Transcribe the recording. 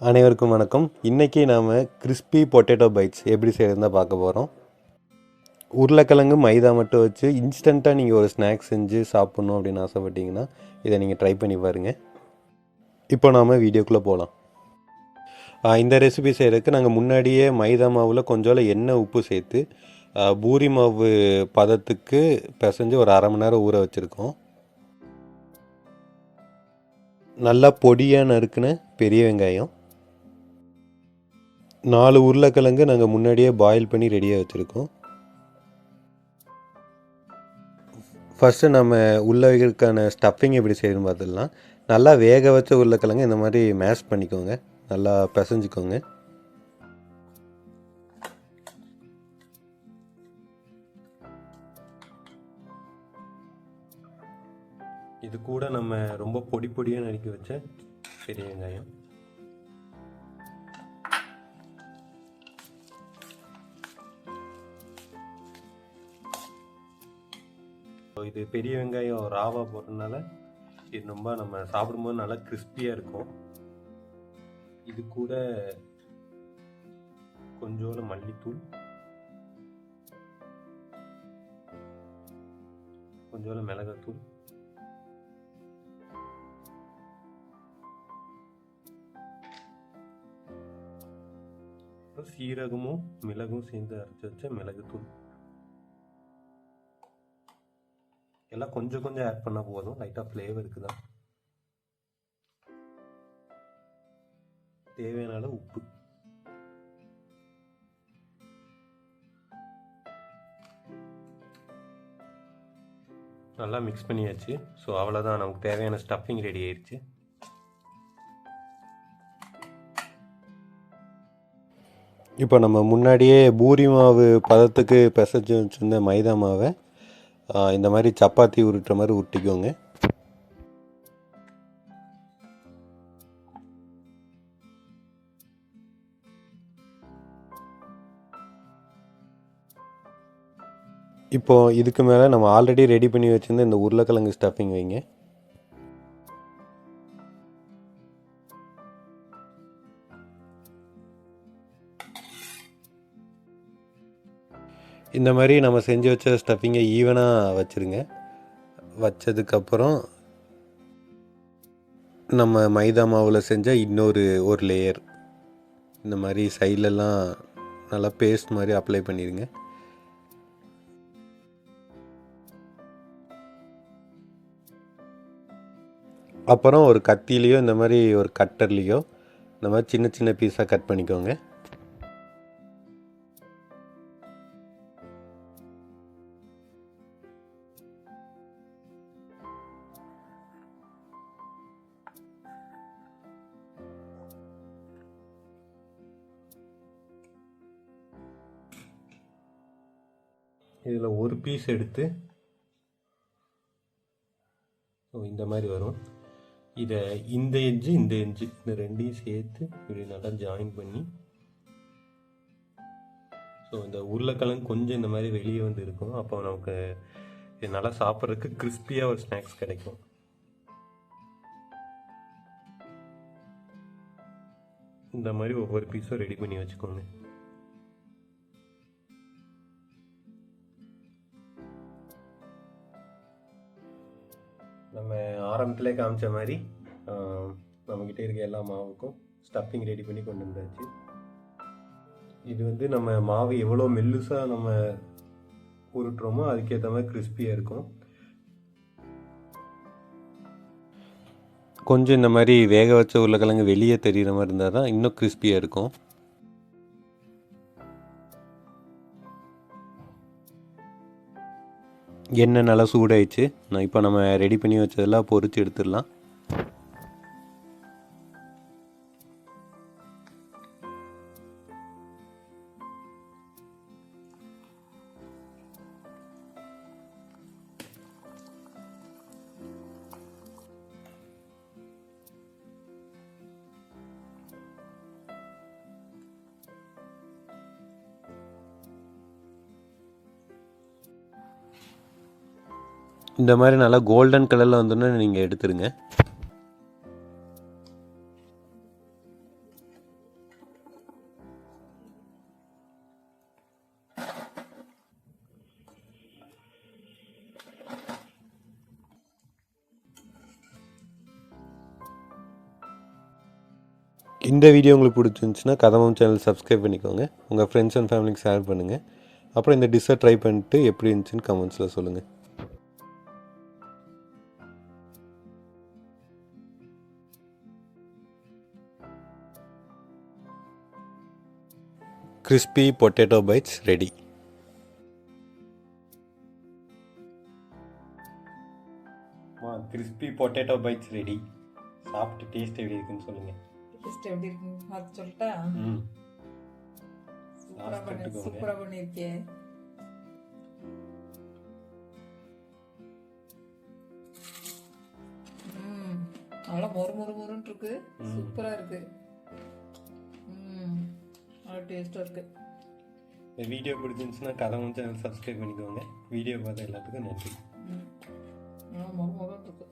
அனைவருக்கும் வணக்கம். இன்றைக்கி நாம் கிறிஸ்பி பொட்டேட்டோ பைட்ஸ் எப்படி செய்யறதுன்னு பார்க்க போகிறோம். உருளைக்கிழங்கு மைதா மட்டும் வச்சு இன்ஸ்டண்ட்டாக நீங்கள் ஒரு ஸ்நாக்ஸ் செஞ்சு சாப்பிட்ணும் அப்படின்னு ஆசைப்பட்டீங்கன்னா இதை நீங்கள் ட்ரை பண்ணி பாருங்கள். இப்போ நாம் வீடியோக்குள்ளே போகலாம். இந்த ரெசிபி செய்கிறதுக்கு நாங்கள் முன்னாடியே மைதா மாவில் கொஞ்சம் எண்ணெய் உப்பு சேர்த்து பூரி மாவு பதத்துக்கு பிசைஞ்சு ஒரு அரை மணி நேரம் ஊற வச்சுருக்கோம். நல்லா பொடியாக நறுக்குன பெரிய வெங்காயம், 4 உருளைக்கிழங்கு நாங்கள் முன்னாடியே பாயில் பண்ணி ரெடியாக வச்சுருக்கோம். ஃபஸ்ட்டு நம்ம உருளைக்கான ஸ்டஃபிங் எப்படி செய்யணும்னு பார்த்துடலாம். நல்லா வேக வச்ச உருளைக்கிழங்கு இந்த மாதிரி மேஷ் பண்ணிக்கோங்க, நல்லா பிசைஞ்சிக்கோங்க. இது கூட நம்ம ரொம்ப பொடி பொடியாக நறுக்கி வச்ச பெரிய வெங்காயம், இது பெரிய வெங்காயம் ராவா போடுறதுனால இது ரொம்ப நம்ம சாப்பிடும்போது நல்லா கிறிஸ்பியாக இருக்கும். இது கூட கொஞ்சோண்டு மல்லித்தூள், கொஞ்சோண்டு மிளகாத்தூள், சீரகமும் மிளகும் சேர்ந்து அரைச்சி வச்ச மிளகுத்தூள் எல்லாம் கொஞ்சம் கொஞ்சம் ஆட் பண்ணால் போதும், லைட்டாக ஃப்ளேவருக்கு தான். தேவையான அளவு உப்பு. நல்லா மிக்ஸ் பண்ணியாச்சு. ஸோ அவ்வளோதான், நமக்கு தேவையான ஸ்டஃபிங் ரெடி ஆயிடுச்சு. இப்போ நம்ம முன்னாடியே பூரி மாவு பதத்துக்கு பிசைஞ்சு வச்சுருந்த மைதா மாவை இந்த மாதிரி சப்பாத்தி உருட்டுற மாதிரி உருட்டிக்கோங்க. இப்போது இதுக்கு மேலே நம்ம ஆல்ரெடி ரெடி பண்ணி வச்சுருந்த இந்த உருளைக்கிழங்கு ஸ்டஃபிங் வைங்க. இந்த மாதிரி நம்ம செஞ்சு வச்ச ஸ்டஃபிங்கை ஈவனாக வச்சுருங்க. வச்சதுக்கப்புறம் நம்ம மைதா மாவில் செஞ்ச ஒரு லேயர் இந்த மாதிரி சைட்லலாம் நல்லா பேஸ்ட் மாதிரி அப்ளை பண்ணிடுங்க. அப்புறம் ஒரு கத்திலேயோ இந்த மாதிரி ஒரு கட்டர்லேயோ இந்த மாதிரி சின்ன சின்ன பீஸாக கட் பண்ணிக்கோங்க. இதில் ஒரு பீஸ் எடுத்து இந்த மாதிரி வரும். இதை இந்த எட்ஜு இந்த ரெண்டையும் சேர்த்து இப்படி நல்லா ஜாயின் பண்ணி, ஸோ இந்த உருளைக்கிழங்கு கொஞ்சம் இந்த மாதிரி வெளியே வந்து இருக்கும். அப்போ நமக்கு இது நல்லா சாப்பிட்றதுக்கு கிறிஸ்பியாக ஒரு ஸ்நாக்ஸ் கிடைக்கும். இந்த மாதிரி ஒவ்வொரு பீஸும் ரெடி பண்ணி வச்சுக்கோங்க. நம்ம ஆரம்பத்திலே காமிச்ச மாதிரி நம்மக்கிட்ட இருக்க எல்லா மாவுக்கும் ஸ்டஃபிங் ரெடி பண்ணி கொண்டு வந்தாச்சு. இது நம்ம மாவு எவ்வளோ மெல்லுசாக நம்ம உருட்டுறோமோ அதுக்கேற்ற மாதிரி கிறிஸ்பியாக இருக்கும். கொஞ்சம் இந்த மாதிரி வேக வச்ச உருளைக்கிழங்கு வெளியே தெரிகிற மாதிரி இருந்தால் தான் இன்னும் கிறிஸ்பியாக இருக்கும். எண்ணெய் நல்லா சூடாயிடுச்சு. இப்போ நம்ம ரெடி பண்ணி வச்சதெல்லாம் பொரிச்சு எடுத்துடலாம். இந்த மாதிரி நல்லா கோல்டன் கலரில் வந்தோன்னே நீங்கள் எடுத்துருங்க. இந்த வீடியோ உங்களுக்கு பிடிச்சிருந்துச்சுன்னா கதமம் சேனல் சப்ஸ்கிரைப் பண்ணிக்கோங்க. உங்கள் ஃப்ரெண்ட்ஸ் அண்ட் ஃபேமிலிக்கு ஷேர் பண்ணுங்கள். அப்புறம் இந்த டிஷ்ஷை ட்ரை பண்ணிட்டு எப்படி இருந்துச்சுன்னு கமெண்ட்ஸில் சொல்லுங்கள். Crispy potato bites ready. Crispy potato bites ready. சாப்பிட்டு டேஸ்ட் எப்படி இருக்குன்னு சொல்லுங்கள். டேஸ்ட் எப்படி இருக்குன்னு பார்த்து சொல்லிட்டா? சூப்பராக பண்ணியிருக்கேன். நல்லா மொறுன்னு இருக்கு. சூப்பராக இருக்கு. நல்லா டேஸ்ட்டாக இருக்கு. இந்த வீடியோ பிடிச்சிருந்துச்சுன்னா கதமம் சேனல் சப்ஸ்கிரைப் பண்ணிக்கோங்க. வீடியோ பார்த்த எல்லாத்துக்கும் நன்றி. மொறுன்னு இருக்கு.